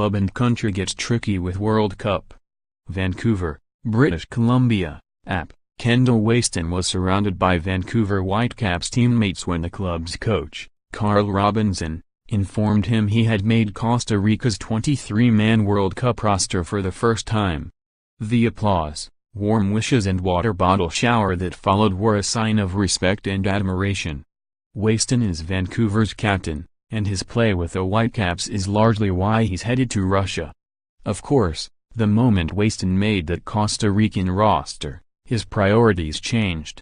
club and country gets tricky with World Cup. Vancouver, British Columbia, App. Kendall Waston was surrounded by Vancouver Whitecaps teammates when the club's coach, Carl Robinson, informed him he had made Costa Rica's 23-man World Cup roster for the first time. The applause, warm wishes and water bottle shower that followed were a sign of respect and admiration. Waston is Vancouver's captain, and his play with the Whitecaps is largely why he's headed to Russia. Of course, the moment Waston made that Costa Rican roster, his priorities changed.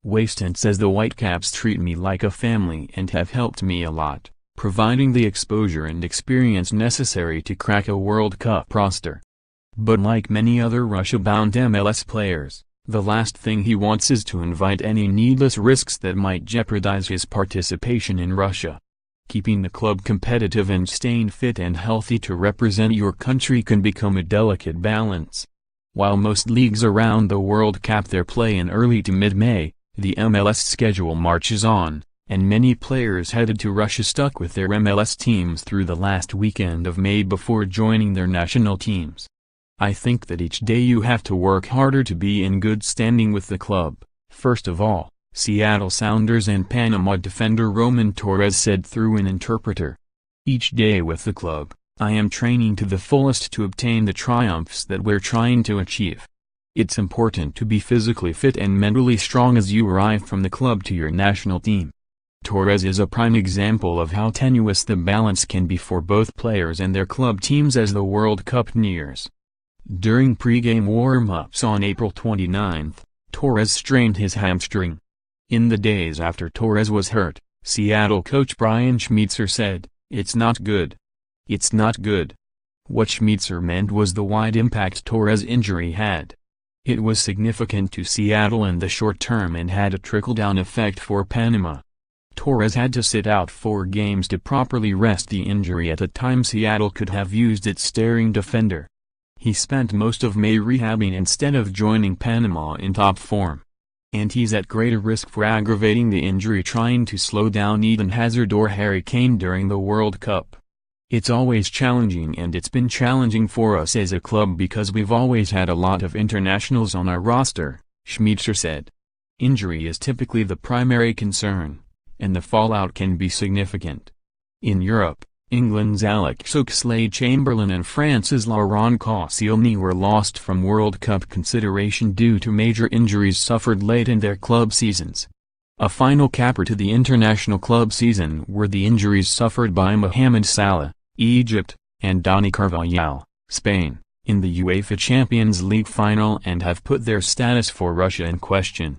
Waston says the Whitecaps treat me like a family and have helped me a lot, providing the exposure and experience necessary to crack a World Cup roster. But like many other Russia-bound MLS players, the last thing he wants is to invite any needless risks that might jeopardize his participation in Russia. Keeping the club competitive and staying fit and healthy to represent your country can become a delicate balance. While most leagues around the world cap their play in early to mid-May, the MLS schedule marches on, and many players headed to Russia stuck with their MLS teams through the last weekend of May before joining their national teams. I think that each day you have to work harder to be in good standing with the club. First of all, Seattle Sounders and Panama defender Roman Torres said through an interpreter. Each day with the club, I am training to the fullest to obtain the triumphs that we're trying to achieve. It's important to be physically fit and mentally strong as you arrive from the club to your national team. Torres is a prime example of how tenuous the balance can be for both players and their club teams as the World Cup nears. During pre-game warm-ups on April 29, Torres strained his hamstring. In the days after Torres was hurt, Seattle coach Brian Schmetzer said, "It's not good. It's not good." What Schmetzer meant was the wide impact Torres' injury had. It was significant to Seattle in the short term and had a trickle-down effect for Panama. Torres had to sit out 4 games to properly rest the injury at a time Seattle could have used its staring defender. He spent most of May rehabbing instead of joining Panama in top form. And he's at greater risk for aggravating the injury trying to slow down Eden Hazard or Harry Kane during the World Cup. It's always challenging, and it's been challenging for us as a club because we've always had a lot of internationals on our roster, Schmetzer said. Injury is typically the primary concern, and the fallout can be significant. In Europe, England's Alex Oxlade-Chamberlain and France's Laurent Koscielny were lost from World Cup consideration due to major injuries suffered late in their club seasons. A final capper to the international club season were the injuries suffered by Mohamed Salah, Egypt, and Dani Carvajal, Spain, in the UEFA Champions League final and have put their status for Russia in question.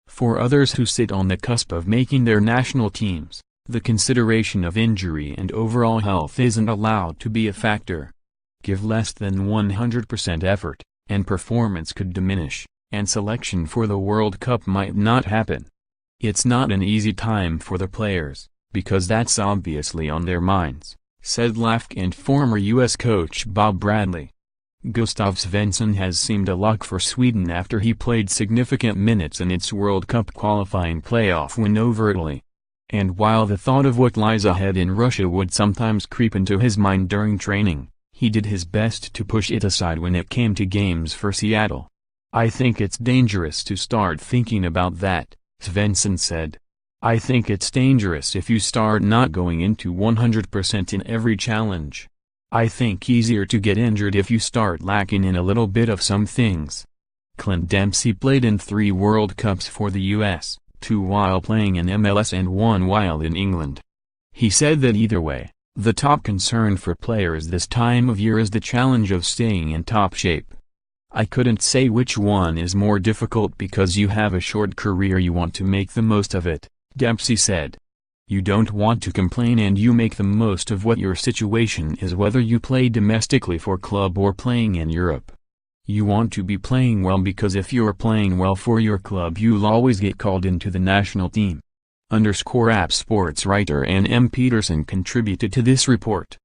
For others who sit on the cusp of making their national teams, the consideration of injury and overall health isn't allowed to be a factor. Give less than 100% effort, and performance could diminish, and selection for the World Cup might not happen. It's not an easy time for the players, because that's obviously on their minds, said LAFC and former U.S. coach Bob Bradley. Gustav Svensson has seemed a lock for Sweden after he played significant minutes in its World Cup qualifying playoff win over Italy. And while the thought of what lies ahead in Russia would sometimes creep into his mind during training, he did his best to push it aside when it came to games for Seattle. "I think it's dangerous to start thinking about that," Svensson said. "I think it's dangerous if you start not going into 100% in every challenge. I think easier to get injured if you start lacking in a little bit of some things." Clint Dempsey played in 3 World Cups for the U.S., 2 while playing in MLS and 1 while in England. He said that either way, the top concern for players this time of year is the challenge of staying in top shape. "I couldn't say which one is more difficult because you have a short career, you want to make the most of it," Dempsey said. "You don't want to complain and you make the most of what your situation is, whether you play domestically for club or playing in Europe. You want to be playing well because if you're playing well for your club you'll always get called into the national team." _App sports writer Ann M. Peterson contributed to this report.